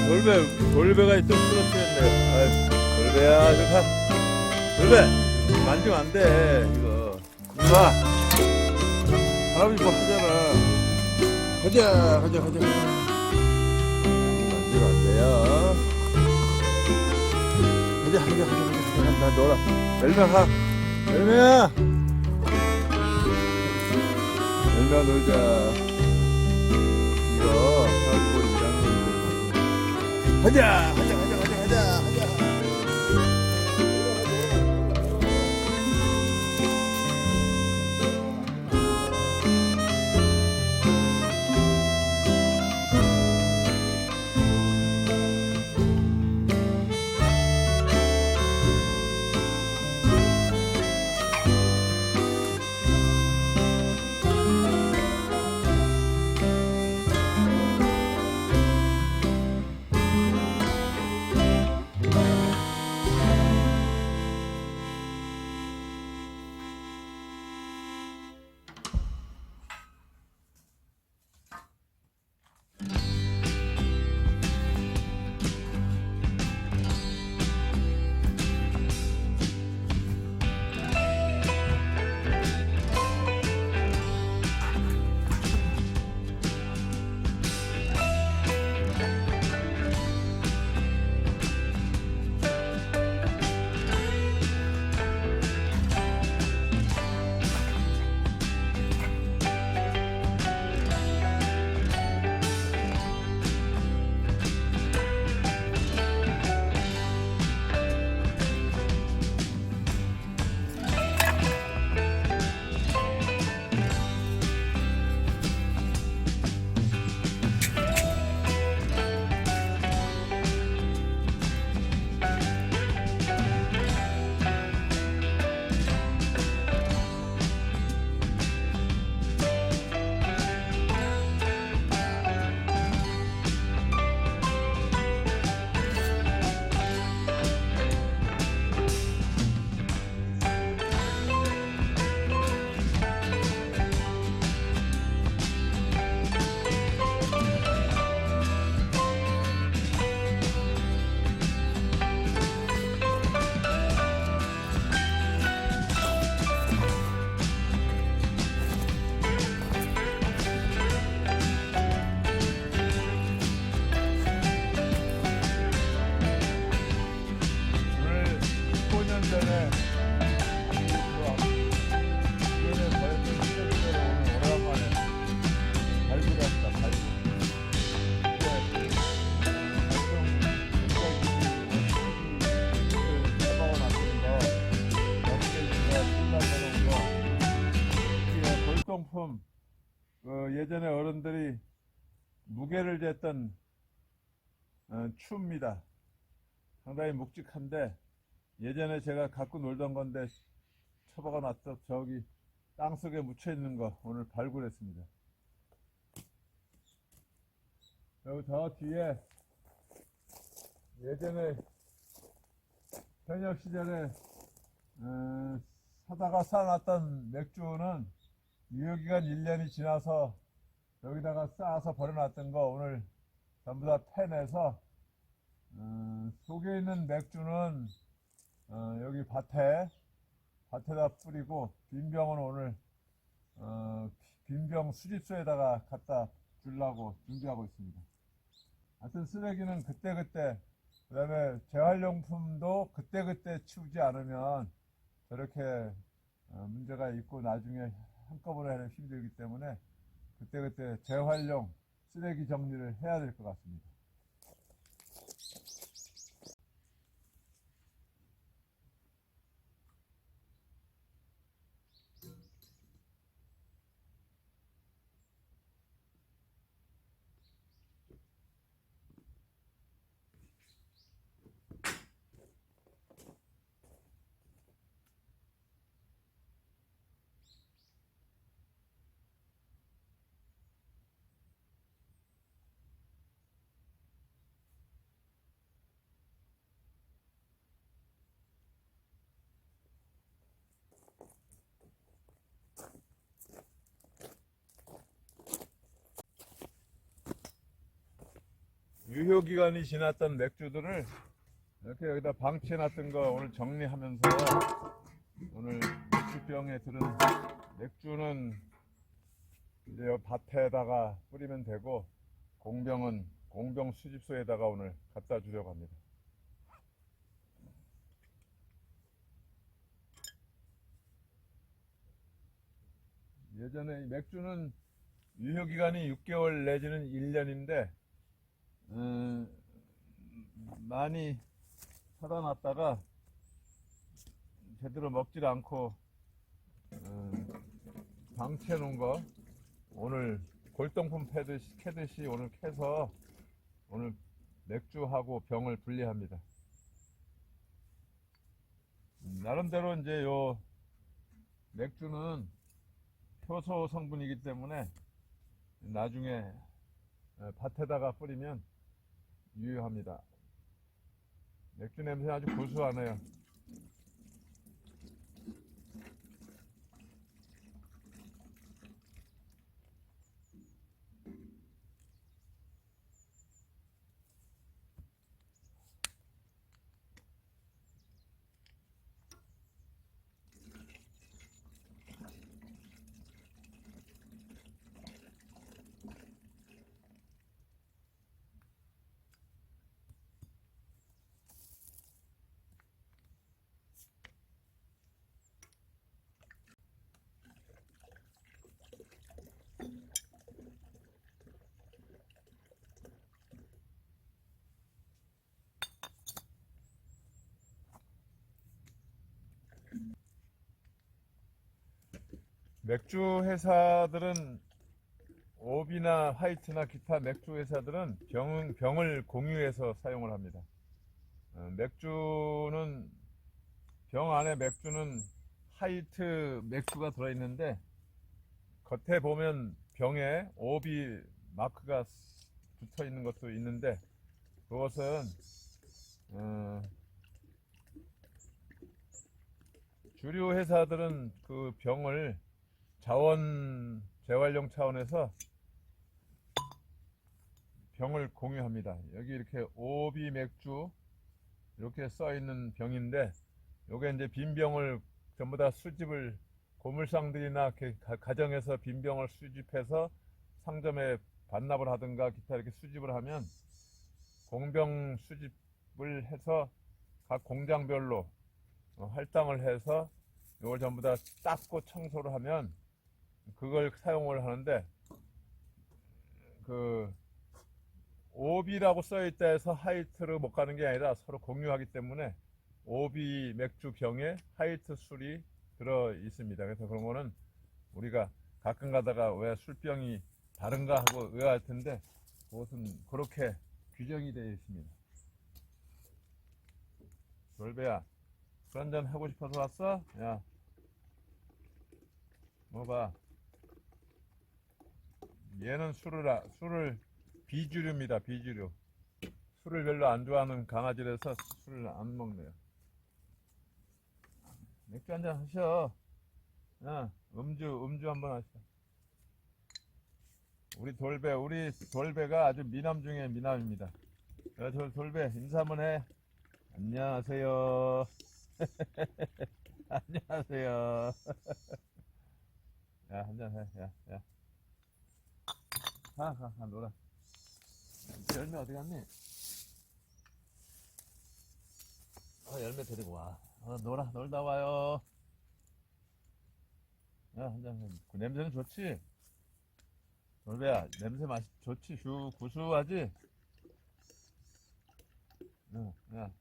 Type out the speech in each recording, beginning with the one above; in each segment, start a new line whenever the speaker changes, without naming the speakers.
돌배가 좀 부러뜨렸네. 아이, 돌배야, 이거 가. 돌배, 만지면 안 돼, 이거.
누나, 할아버지 뭐 하잖아. 가자.
만지면 안 돼요.
가자. 나 놀아.
열매 가. 열매야. 열매 놀자. 이거, 할아버지 일하는 거.
가자.
오늘 15년 전에 오래간만에 발굴했다. 발굴. 골동품, 예전에 어른들이 무게를 쟀던 추입니다. 상당히 묵직한데 예전에 제가 갖고 놀던 건데 처박아 놨던 저기 땅속에 묻혀 있는 거 오늘 발굴했습니다. 여기 저 뒤에 예전에 현역 시절에 사다가 쌓아놨던 맥주는 유효기간 1년이 지나서 여기다가 쌓아서 버려놨던 거 오늘 전부 다 패내서 속에 있는 맥주는 여기 밭에다 뿌리고 빈병은 오늘 빈병 수집소에다가 갖다 주려고 준비하고 있습니다. 하여튼 쓰레기는 그때그때, 그 다음에 재활용품도 그때그때 치우지 않으면 저렇게 문제가 있고 나중에 한꺼번에 하면 힘들기 때문에 그때그때 재활용 쓰레기 정리를 해야 될 것 같습니다. 유효기간이 지났던 맥주들을 이렇게 여기다 방치해놨던 거 오늘 정리하면서 오늘 맥주병에 들은 맥주는 이제 요 밭에다가 뿌리면 되고 공병은 공병 수집소에다가 오늘 갖다 주려고 합니다. 예전에 이 맥주는 유효기간이 6개월 내지는 1년인데 많이 사다 놨다가 제대로 먹질 않고 방치해 놓은 거 오늘 골동품 캐듯이 오늘 캐서 오늘 맥주하고 병을 분리합니다. 나름대로 이제 요 맥주는 효소 성분이기 때문에 나중에 밭에다가 뿌리면 유효합니다. 맥주 냄새 아주 고소하네요. 맥주 회사들은 오비나 화이트나 기타 맥주 회사들은 병을 공유해서 사용을 합니다. 맥주는 병 안에 맥주는 화이트 맥주가 들어있는데 겉에 보면 병에 오비 마크가 붙어 있는 것도 있는데 그것은 주류 회사들은 그 병을 자원 재활용 차원에서 병을 공유합니다. 여기 이렇게 오비 맥주 이렇게 써 있는 병인데 요게 이제 빈 병을 전부 다 수집을 고물상들이나 가정에서 빈 병을 수집해서 상점에 반납을 하든가 기타 이렇게 수집을 하면 공병 수집을 해서 각 공장별로 할당을 해서 이걸 전부 다 닦고 청소를 하면 그걸 사용을 하는데 그 오비라고 써있다 해서 하이트를 못 가는 게 아니라 서로 공유하기 때문에 오비 맥주 병에 하이트 술이 들어 있습니다. 그래서 그런 거는 우리가 가끔 가다가 왜 술병이 다른가 하고 의아할 텐데 그것은 그렇게 규정이 되어 있습니다. 돌배야, 술 한잔 하고 싶어서 왔어? 야, 뭐 봐. 얘는 술을 비주류입니다. 비주류. 술을 별로 안 좋아하는 강아지라서 술을 안 먹네요. 맥주 한잔 하셔. 야, 음주 한번 하시죠. 우리 돌배가 아주 미남 중에 미남입니다. 야, 돌배 인사 한번 해. 안녕하세요. 안녕하세요. 야, 한잔 해. 야. 가, 놀아. 열매 어디 갔니? 열매 데리고 와. 놀다 와요. 야, 한잔 해. 그 냄새는 좋지? 돌배야, 냄새 좋지? 구수하지? 응, 야.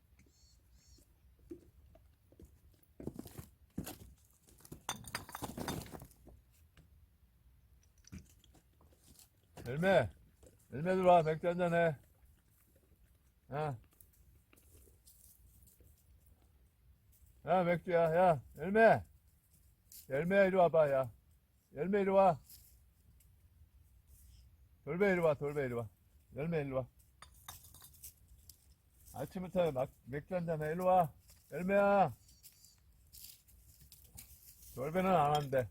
열매 들어와. 맥주 한잔 해. 야, 맥주야. 야, 열매 이리 와봐. 야, 열매 이리 와. 돌배 이리 와. 열매 이리 와. 아침부터 맥주 한잔 해. 이리 와. 열매야. 돌배는 안 한대.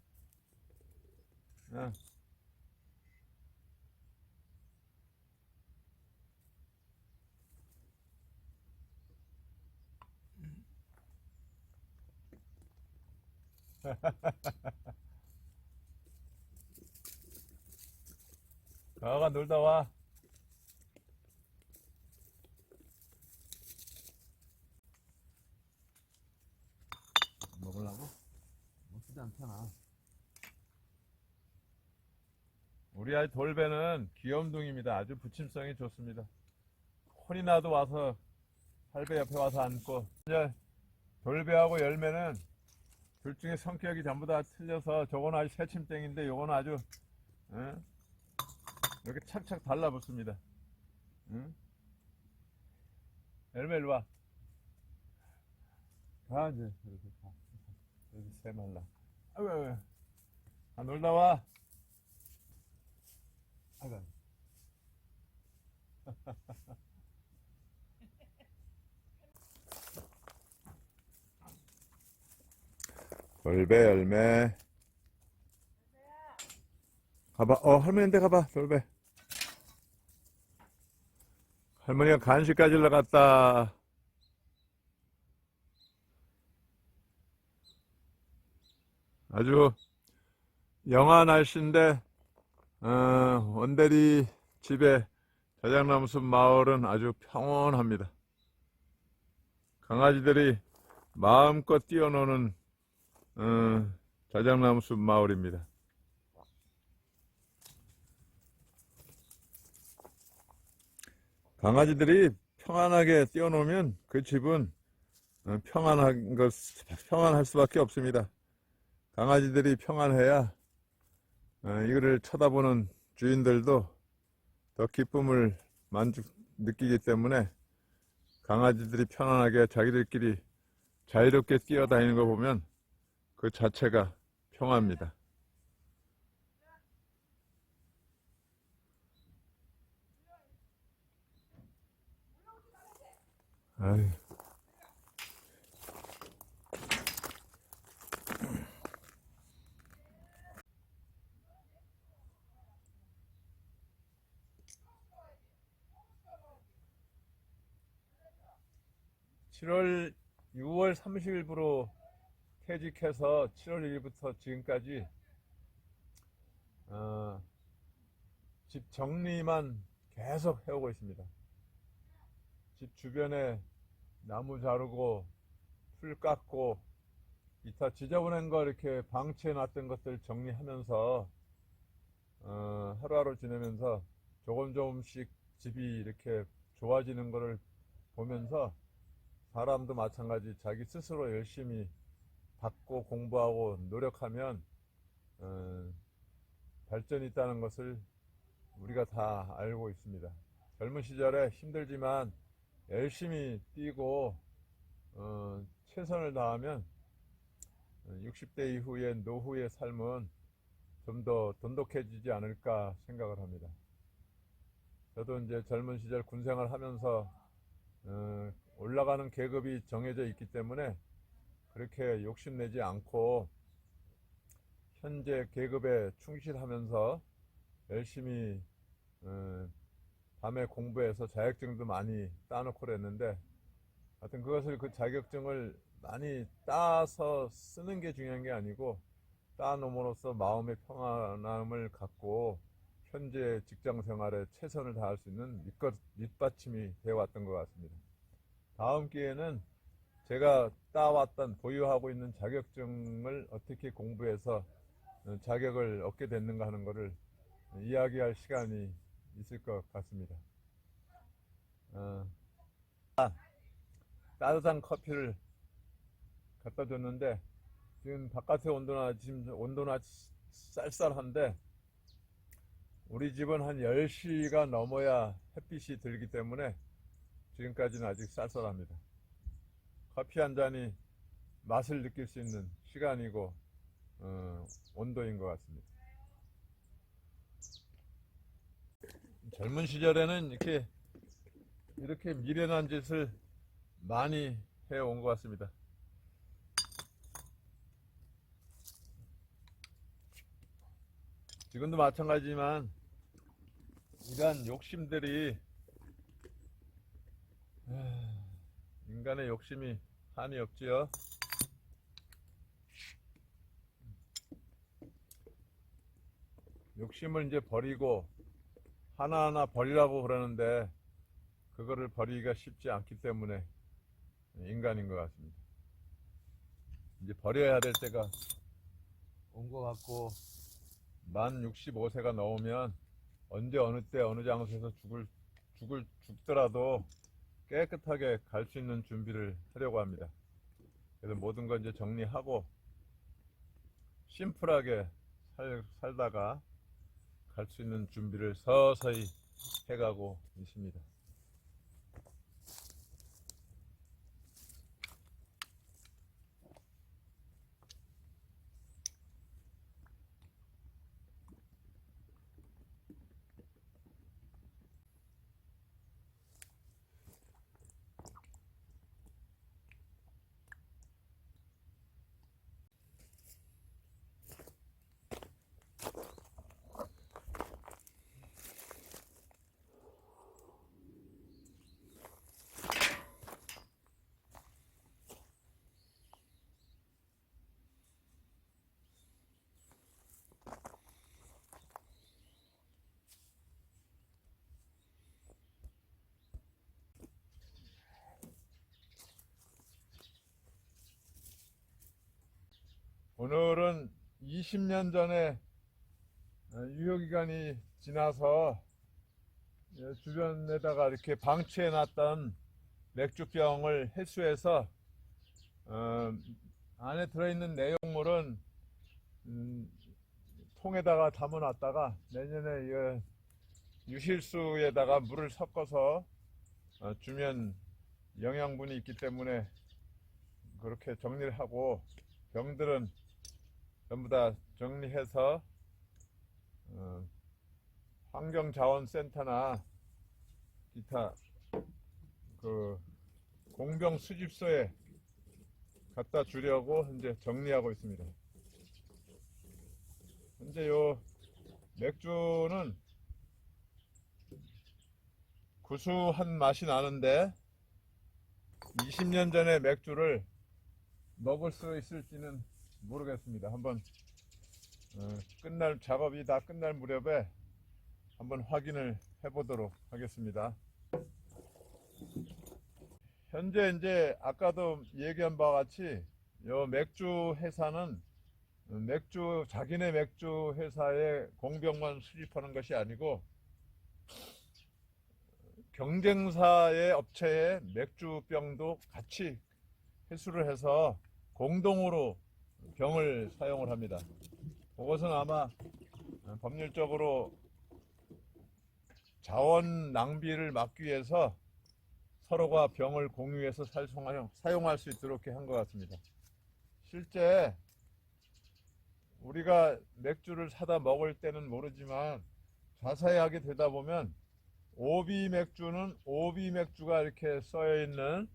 가가 놀다 와.
먹으려고? 먹지도 않잖아.
우리 아이 돌배는 귀염둥입니다. 아주 부침성이 좋습니다. 혼이 나도 와서 할배 옆에 와서 앉고. 이제 돌배하고 열매는 둘 중에 성격이 전부 다 틀려서 저거는 아주 새침땡인데 요거는 아주 이렇게 착착 달라붙습니다. 열매 일로 와. 가 이제 이렇게 가. 여기 새 말라. 아이고 아이고. 아 놀다 와. 아이고. 돌배 열매. 가봐. 할머니한테 가봐. 돌배. 할머니가 간식 가지러 갔다. 아주 영하 날씨인데 원대리 집에 자작나무숲 마을은 아주 평온합니다. 강아지들이 마음껏 뛰어노는 자작나무숲 마을입니다. 강아지들이 평안하게 뛰어노면 그 집은 평안할 수밖에 없습니다. 강아지들이 평안해야 이거를 쳐다보는 주인들도 더 기쁨을 느끼기 때문에 강아지들이 편안하게 자기들끼리 자유롭게 뛰어다니는 거 보면 그 자체가 평화입니다. 아유. 6월 30일부로 퇴직해서 7월 1일부터 지금까지 집 정리만 계속 해오고 있습니다. 집 주변에 나무 자르고 풀 깎고 기타 지저분한 거 이렇게 방치해 놨던 것들 정리하면서 하루하루 지내면서 조금씩 집이 이렇게 좋아지는 거를 보면서 사람도 마찬가지 자기 스스로 열심히 받고 공부하고 노력하면 발전이 있다는 것을 우리가 다 알고 있습니다. 젊은 시절에 힘들지만 열심히 뛰고 최선을 다하면 60대 이후의 노후의 삶은 좀 더 돈독해지지 않을까 생각을 합니다. 저도 이제 젊은 시절 군생활 하면서 올라가는 계급이 정해져 있기 때문에 그렇게 욕심내지 않고 현재 계급에 충실하면서 열심히 밤에 공부해서 자격증도 많이 따놓고 그랬는데 하여튼 그 자격증을 많이 따서 쓰는 게 중요한 게 아니고 따놓음으로써 마음의 평안함을 갖고 현재 직장 생활에 최선을 다할 수 있는 밑받침이 되어 왔던 것 같습니다. 다음 기회는 제가 따왔던 보유하고 있는 자격증을 어떻게 공부해서 자격을 얻게 됐는가 하는 것을 이야기할 시간이 있을 것 같습니다. 따뜻한 커피를 갖다 줬는데 지금 바깥의 온도나 쌀쌀한데 우리 집은 한 10시가 넘어야 햇빛이 들기 때문에 지금까지는 아직 쌀쌀합니다. 커피 한 잔이 맛을 느낄 수 있는 시간이고 온도인 것 같습니다. 젊은 시절에는 이렇게 미련한 짓을 많이 해온 것 같습니다. 지금도 마찬가지지만 이러한 욕심들이 인간의 욕심이 한이 없지요. 욕심을 이제 버리고 하나하나 버리라고 그러는데 그거를 버리기가 쉽지 않기 때문에 인간인 것 같습니다. 이제 버려야 될 때가 온 것 같고, 만 65세가 넘으면 언제 어느 때 어느 장소에서 죽더라도 깨끗하게 갈 수 있는 준비를 하려고 합니다. 그래서 모든 걸 이제 정리하고 심플하게 살다가 갈 수 있는 준비를 서서히 해가고 있습니다. 오늘은 20년 전에 유효기간이 지나서 주변에다가 이렇게 방치해 놨던 맥주병을 회수해서 안에 들어있는 내용물은 통에다가 담아 놨다가 내년에 유실수에다가 물을 섞어서 주면 영양분이 있기 때문에 그렇게 정리를 하고, 병들은 전부 다 정리해서 환경자원센터나 기타 그 공병 수집소에 갖다 주려고 이제 정리하고 있습니다. 현재 요 맥주는 구수한 맛이 나는데 20년 전의 맥주를 먹을 수 있을지는 모르겠습니다. 한번 작업이 다 끝날 무렵에 한번 확인을 해보도록 하겠습니다. 현재 이제 아까도 얘기한 바와 같이 요 맥주 회사는 자기네 맥주 회사에 공병만 수집하는 것이 아니고 경쟁사의 업체의 맥주병도 같이 회수를 해서 공동으로 병을 사용을 합니다. 그것은 아마 법률적으로 자원 낭비를 막기 위해서 서로가 병을 공유해서 사용할 수 있도록 한 것 같습니다. 실제 우리가 맥주를 사다 먹을 때는 모르지만 자세히 하게 되다 보면 오비 맥주는 오비 맥주가 이렇게 써여 있는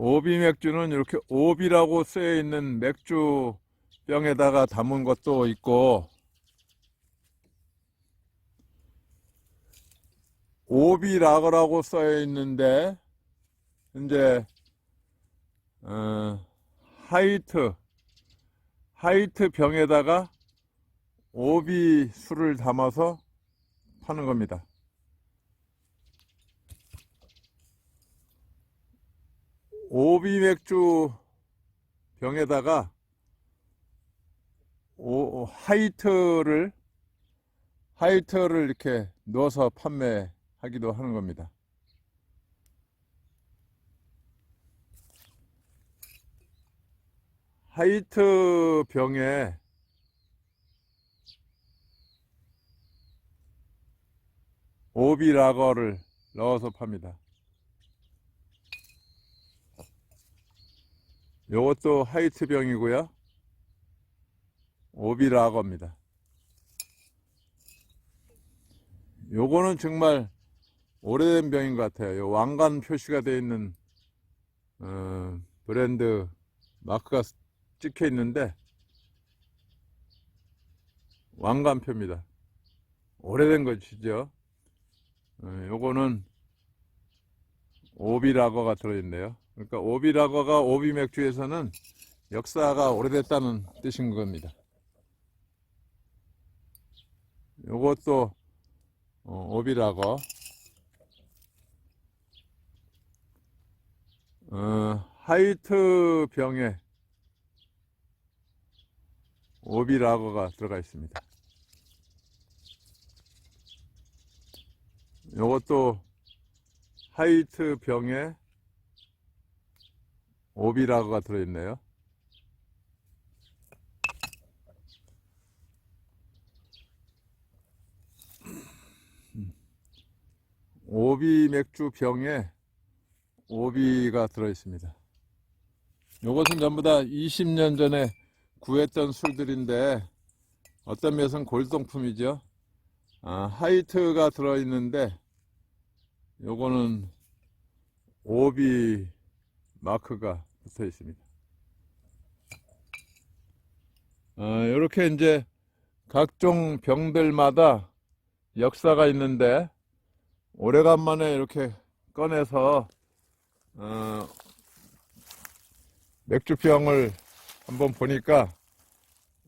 오비 맥주는 이렇게 오비라고 쓰여 있는 맥주병에다가 담은 것도 있고, 오비 라거라고 써여 있는데 이제 하이트 병에다가 오비 술을 담아서 파는 겁니다. 오비 맥주 병에다가 하이트를 이렇게 넣어서 판매하기도 하는 겁니다. 하이트 병에 오비 라거를 넣어서 팝니다. 요것도 하이트 병이고요. 오비 라거입니다. 요거는 정말 오래된 병인 것 같아요. 요 왕관 표시가 되어 있는 브랜드 마크가 찍혀 있는데 왕관표입니다. 오래된 것이죠. 요거는 오비라거가 들어있네요. 그러니까 오비라거가 오비 맥주에서는 역사가 오래됐다는 뜻인 겁니다. 요것도 오비라거. 하이트 병에 오비라거가 들어가 있습니다. 요것도 하이트 병에 오비라거가 들어있네요. 오비 맥주 병에 오비가 들어있습니다. 요것은 전부 다 20년 전에 구했던 술들인데 어떤 면에서는 골동품이죠. 하이트가 들어있는데 요거는 오비 마크가 붙어 있습니다. 이렇게 이제 각종 병들마다 역사가 있는데 오래간만에 이렇게 꺼내서 맥주병을 한번 보니까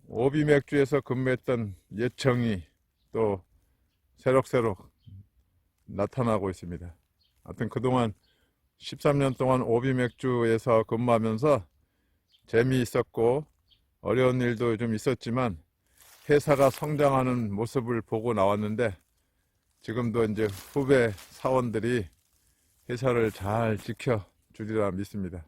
오비 맥주에서 근무했던 예청이 또 새록새록 나타나고 있습니다. 하여튼 그동안 13년 동안 오비 맥주에서 근무하면서 재미있었고 어려운 일도 좀 있었지만 회사가 성장하는 모습을 보고 나왔는데 지금도 이제 후배 사원들이 회사를 잘 지켜주리라 믿습니다.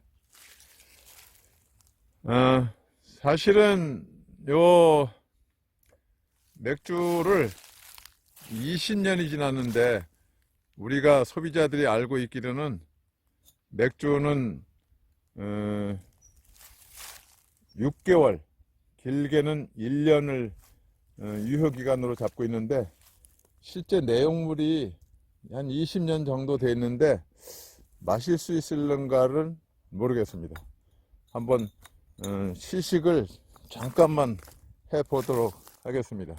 사실은 요 맥주를 20년이 지났는데 우리가 소비자들이 알고 있기로는 맥주는 6개월, 길게는 1년을 유효기간으로 잡고 있는데 실제 내용물이 한 20년 정도 됐는데 마실 수 있을런가는 모르겠습니다. 한번 시식을 잠깐만 해보도록 하겠습니다.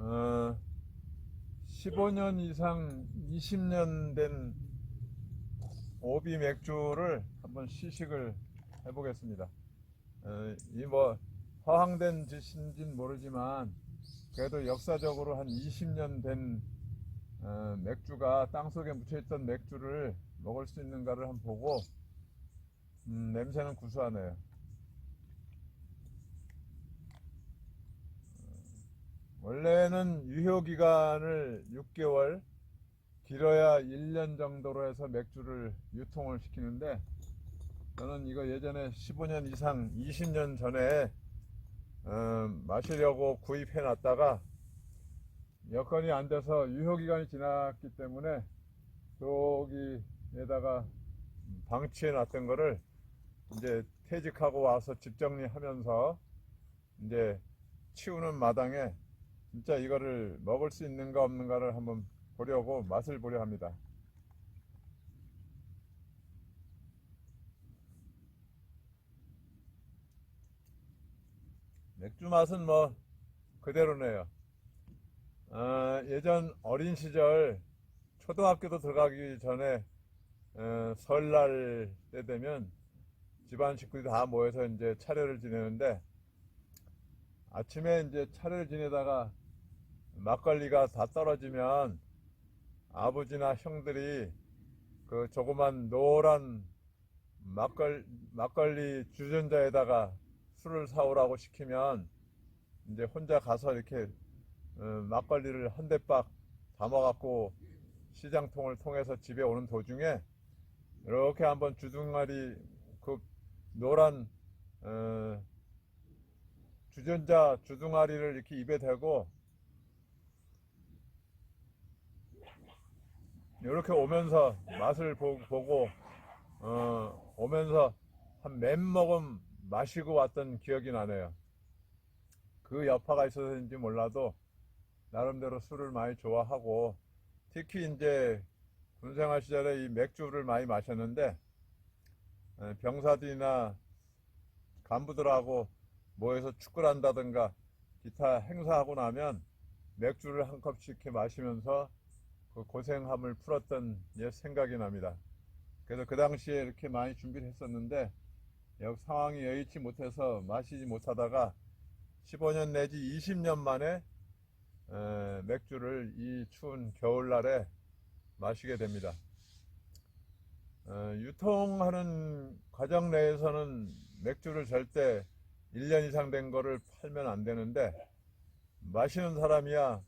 어, 15년 이상 20년 된 오비 맥주를 한번 시식을 해보겠습니다. 이 뭐 허황된 짓인지는 모르지만 그래도 역사적으로 한 20년 된 맥주가 땅속에 묻혀있던 맥주를 먹을 수 있는가를 한번 보고 냄새는 구수하네요. 원래는 유효기간을 6개월, 길어야 1년 정도로 해서 맥주를 유통을 시키는데 저는 이거 예전에 15년 이상 20년 전에 마시려고 구입해 놨다가 여건이 안 돼서 유효기간이 지났기 때문에 여기에다가 방치해 놨던 거를 이제 퇴직하고 와서 집 정리하면서 이제 치우는 마당에 진짜 이거를 먹을 수 있는가 없는가를 한번 보려고 맛을 보려 합니다. 맥주 맛은 뭐 그대로네요. 예전 어린 시절 초등학교도 들어가기 전에 설날 때 되면 집안 식구들이 다 모여서 이제 차례를 지내는데, 아침에 이제 차례를 지내다가 막걸리가 다 떨어지면 아버지나 형들이 그 조그만 노란 막걸리 주전자에다가 술을 사오라고 시키면 이제 혼자 가서 이렇게 막걸리를 한 대박 담아갖고 시장통을 통해서 집에 오는 도중에 이렇게 한번 주둥아리 그 노란 주전자 주둥아리를 이렇게 입에 대고 이렇게 오면서 맛을 보고 오면서 한 몇 모금 마시고 왔던 기억이 나네요. 그 여파가 있어서인지 몰라도 나름대로 술을 많이 좋아하고, 특히 이제 군생활 시절에 이 맥주를 많이 마셨는데, 병사들이나 간부들하고 모여서 축구를 한다든가 기타 행사하고 나면 맥주를 한 컵씩 이렇게 마시면서 그 고생함을 풀었던 옛 생각이 납니다. 그래서 그 당시에 이렇게 많이 준비를 했었는데 여기 상황이 여의치 못해서 마시지 못하다가 15년 내지 20년 만에 맥주를 이 추운 겨울날에 마시게 됩니다. 유통하는 과정 내에서는 맥주를 절대 1년 이상 된 거를 팔면 안 되는데, 마시는 사람이야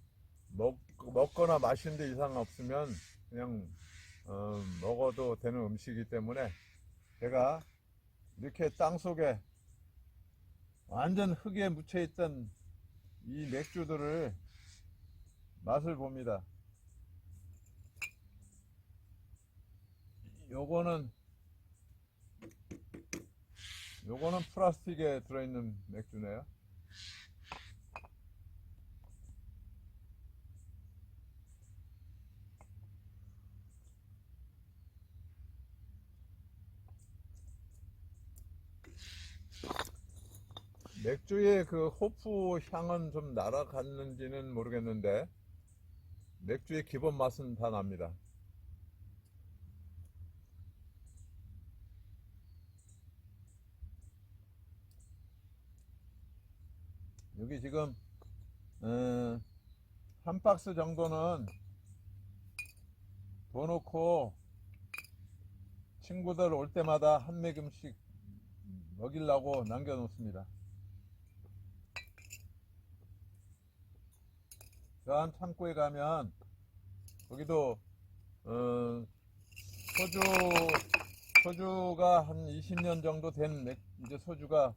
먹거나 마시는 데 이상 없으면 그냥 먹어도 되는 음식이기 때문에 제가 이렇게 땅속에 완전 흙에 묻혀 있던 이 맥주들을 맛을 봅니다. 요거는 플라스틱에 들어있는 맥주네요. 맥주의 그 호프 향은 좀 날아갔는지는 모르겠는데 맥주의 기본 맛은 다 납니다. 여기 지금 한 박스 정도는 더 놓고 친구들 올 때마다 한 매금씩 먹이려고 남겨 놓습니다. 저한 창고에 가면 거기도 소주가 한 20년 정도 된 이제 소주가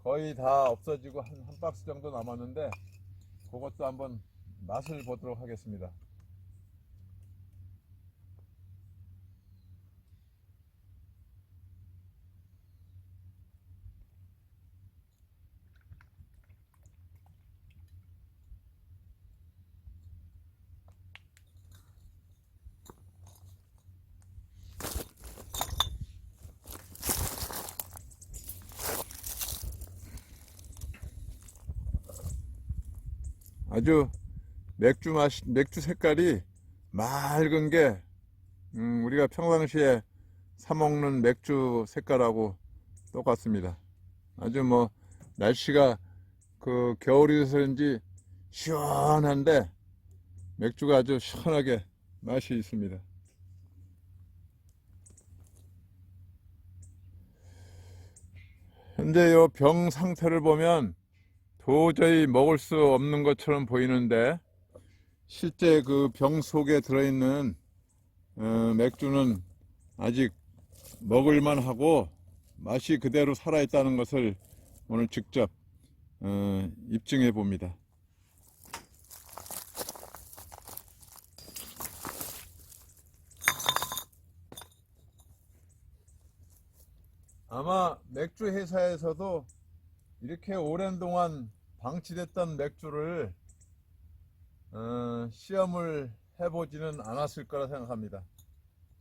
거의 다 없어지고 한 박스 정도 남았는데 그것도 한번 맛을 보도록 하겠습니다. 아주 맥주 색깔이 맑은 게 우리가 평상시에 사 먹는 맥주 색깔하고 똑같습니다. 아주 뭐 날씨가 그 겨울이라서인지 시원한데 맥주가 아주 시원하게 맛이 있습니다. 현재 이 병 상태를 보면 도저히 먹을 수 없는 것처럼 보이는데 실제 그 병 속에 들어있는 맥주는 아직 먹을만 하고 맛이 그대로 살아있다는 것을 오늘 직접 입증해 봅니다. 아마 맥주 회사에서도 이렇게 오랜 동안 방치됐던 맥주를 시험을 해보지는 않았을 거라 생각합니다.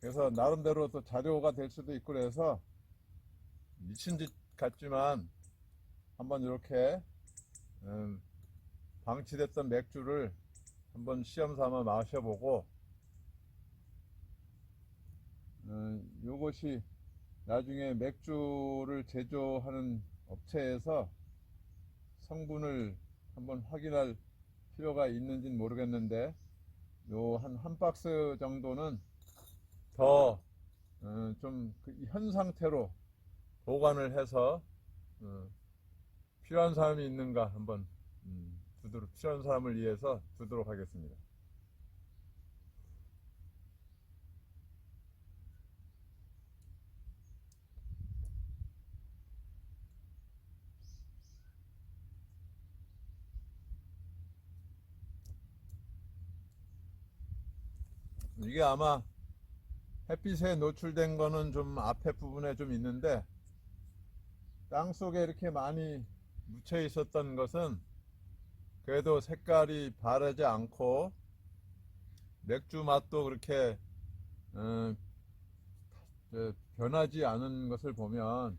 그래서 나름대로 또 자료가 될 수도 있고 그래서 미친 짓 같지만 한번 이렇게 방치됐던 맥주를 한번 시험 삼아 마셔보고 이것이 나중에 맥주를 제조하는 업체에서 성분을 한번 확인할 필요가 있는지는 모르겠는데 요 한 박스 정도는 더 좀 현 상태로 보관을 해서 필요한 사람이 있는가 한번 필요한 사람을 위해서 두도록 하겠습니다. 이게 아마 햇빛에 노출된 거는 좀 앞에 부분에 좀 있는데 땅 속에 이렇게 많이 묻혀 있었던 것은 그래도 색깔이 바르지 않고 맥주 맛도 그렇게 변하지 않은 것을 보면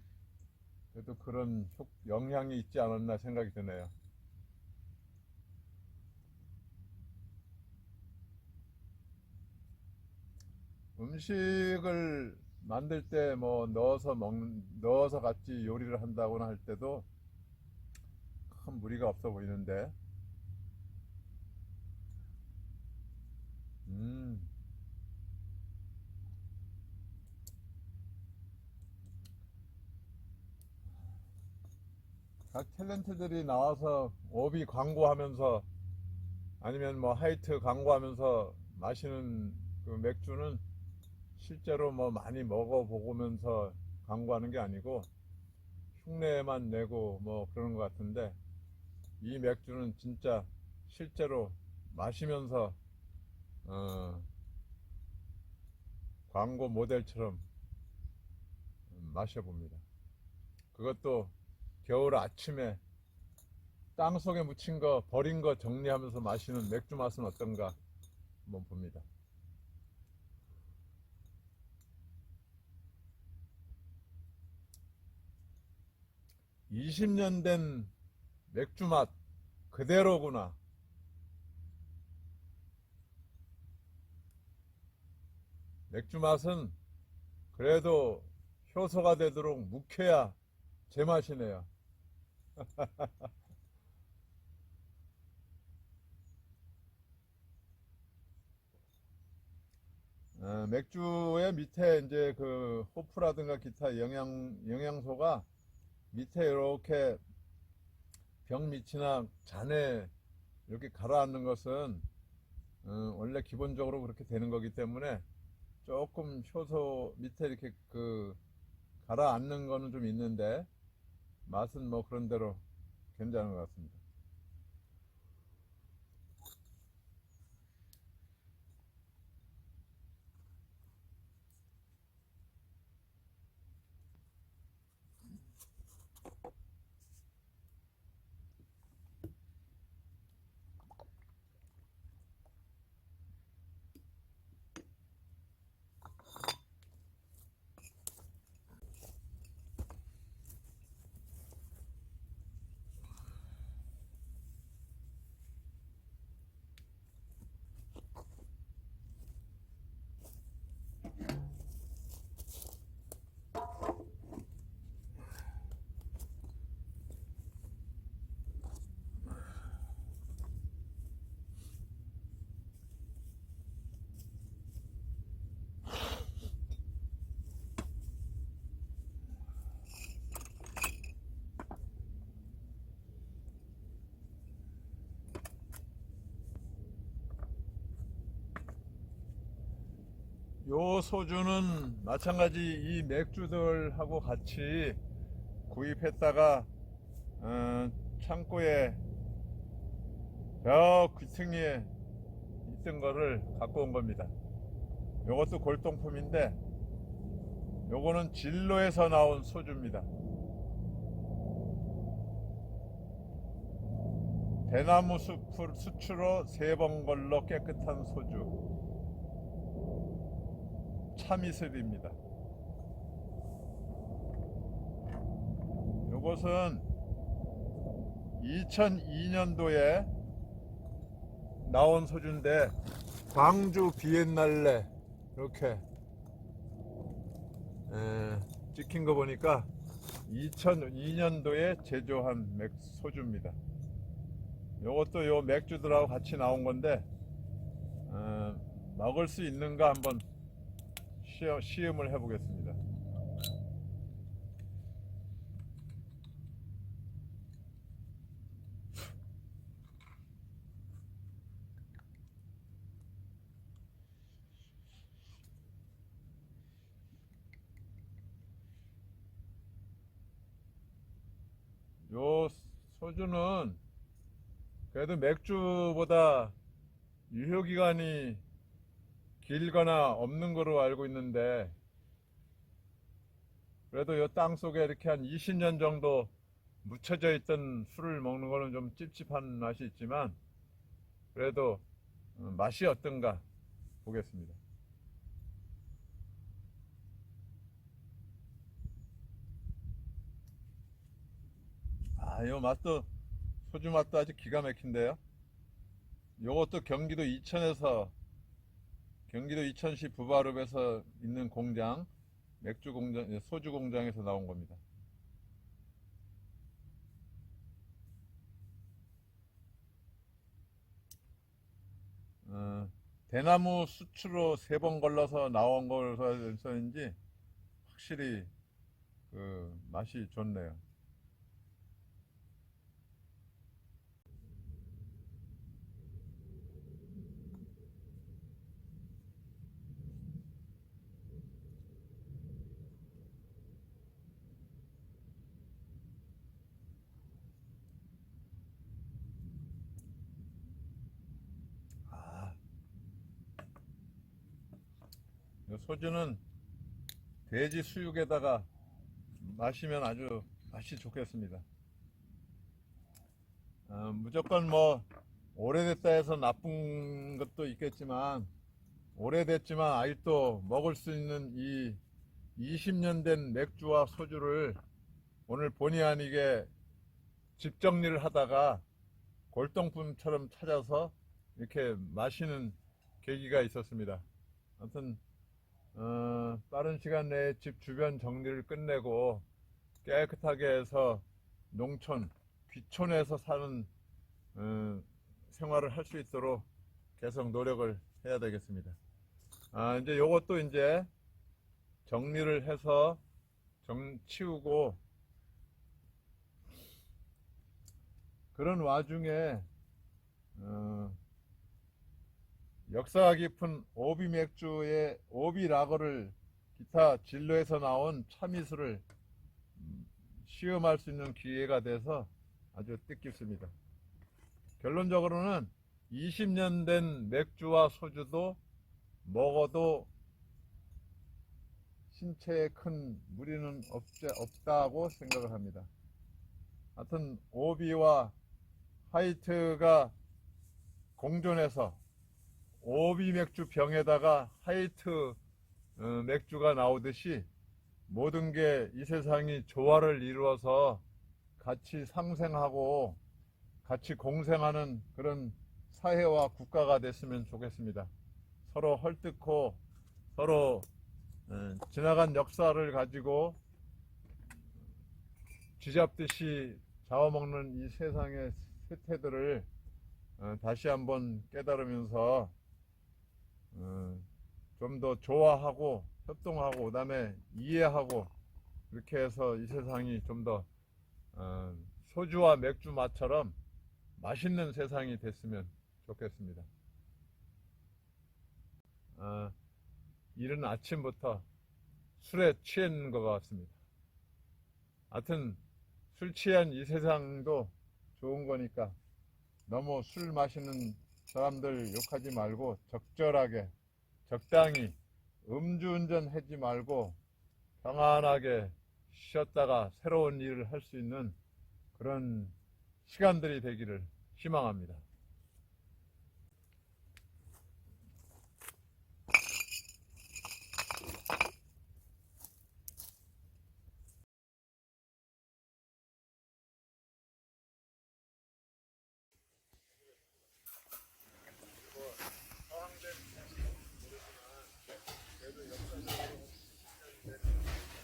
그래도 그런 영향이 있지 않았나 생각이 드네요. 음식을 만들 때 뭐 넣어서 같이 요리를 한다거나 할 때도 큰 무리가 없어 보이는데 각 탤런트들이 나와서 오비 광고하면서 아니면 뭐 하이트 광고하면서 마시는 그 맥주는 실제로 뭐 많이 먹어보면서 광고하는 게 아니고 흉내만 내고 뭐 그러는 것 같은데 이 맥주는 진짜 실제로 마시면서 광고 모델처럼 마셔봅니다. 그것도 겨울 아침에 땅 속에 묻힌 거 버린 거 정리하면서 마시는 맥주 맛은 어떤가 한번 봅니다. 20년 된 맥주 맛 그대로구나. 맥주 맛은 그래도 효소가 되도록 묵혀야 제맛이네요. 맥주의 밑에 이제 그 호프라든가 기타 영양소가 밑에 이렇게 병 밑이나 잔에 이렇게 가라앉는 것은 원래 기본적으로 그렇게 되는 거기 때문에 조금 효소 밑에 이렇게 그 가라앉는 거는 좀 있는데 맛은 뭐 그런 대로 괜찮은 것 같습니다. 요 소주는 마찬가지 이 맥주들하고 같이 구입했다가 창고에 저 귀퉁이에 있던 거를 갖고 온 겁니다. 요것도 골동품인데 요거는 진로에서 나온 소주입니다. 대나무 숲을 수추로 3번 걸러 깨끗한 소주 참이슬입니다. 요것은 2002년도에 나온 소주인데 광주 비엔날레 이렇게 찍힌 거 보니까 2002년도에 제조한 소주입니다. 요것도 요 맥주들하고 같이 나온 건데 먹을 수 있는가 한번 시음을 해 보겠습니다. 요 소주는 그래도 맥주보다 유효기간이 길거나 없는 거로 알고 있는데, 그래도 요 땅 속에 이렇게 한 20년 정도 묻혀져 있던 술을 먹는 거는 좀 찝찝한 맛이 있지만 그래도 맛이 어떤가 보겠습니다. 요 맛도, 소주 맛도 아주 기가 막힌데요. 요것도 경기도 이천시 부바룹에서 있는 공장, 맥주 공장, 소주 공장에서 나온 겁니다. 대나무 수추로 3번 걸러서 나온 거라서인지 확실히 그 맛이 좋네요. 소주는 돼지 수육에다가 마시면 아주 맛이 좋겠습니다. 무조건 뭐 오래됐다 해서 나쁜 것도 있겠지만, 오래됐지만 아직도 먹을 수 있는 이 20년 된 맥주와 소주를 오늘 본의 아니게 집 정리를 하다가 골동품처럼 찾아서 이렇게 마시는 계기가 있었습니다. 아무튼 빠른 시간 내에 집 주변 정리를 끝내고 깨끗하게 해서 농촌, 귀촌에서 사는 생활을 할 수 있도록 계속 노력을 해야 되겠습니다. 이제 요것도 이제 정리를 해서 치우고, 그런 와중에 역사가 깊은 오비 맥주의 오비 라거를 기타 진로에서 나온 참이슬을 시음할 수 있는 기회가 돼서 아주 뜻깊습니다. 결론적으로는 20년 된 맥주와 소주도 먹어도 신체에 큰 무리는 없다고 생각을 합니다. 하여튼 오비와 화이트가 공존해서 오비 맥주 병에다가 화이트 맥주가 나오듯이 모든 게 이 세상이 조화를 이루어서 같이 상생하고 같이 공생하는 그런 사회와 국가가 됐으면 좋겠습니다. 서로 헐뜯고 서로 지나간 역사를 가지고 쥐잡듯이 잡아먹는 이 세상의 쇠퇴들을 다시 한번 깨달으면서 좀 더 좋아하고 협동하고 그다음에 이해하고, 이렇게 해서 이 세상이 좀 더 소주와 맥주 맛처럼 맛있는 세상이 됐으면 좋겠습니다. 이른 아침부터 술에 취한 것 같습니다. 하여튼 술 취한 이 세상도 좋은 거니까 너무 술 마시는 사람들 욕하지 말고 적절하게 적당히 음주운전 하지 말고 평안하게 쉬었다가 새로운 일을 할 수 있는 그런 시간들이 되기를 희망합니다.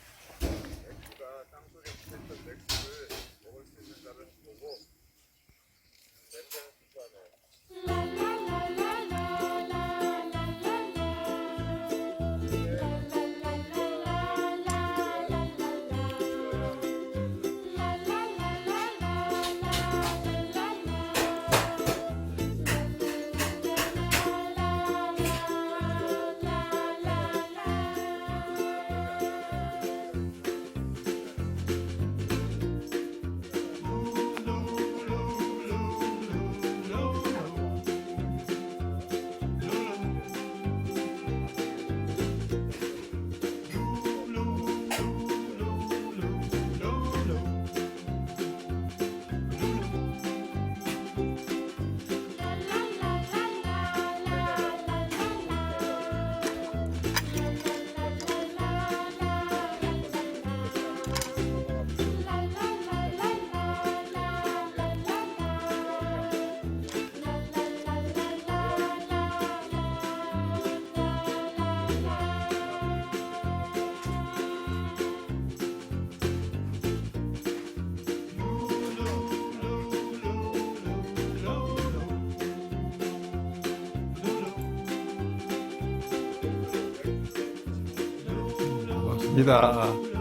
맥주가 땅속에 묻혀있던 맥주를 먹을 수 있는가를 보고 냄새는 비싸네요. 고맙습니다.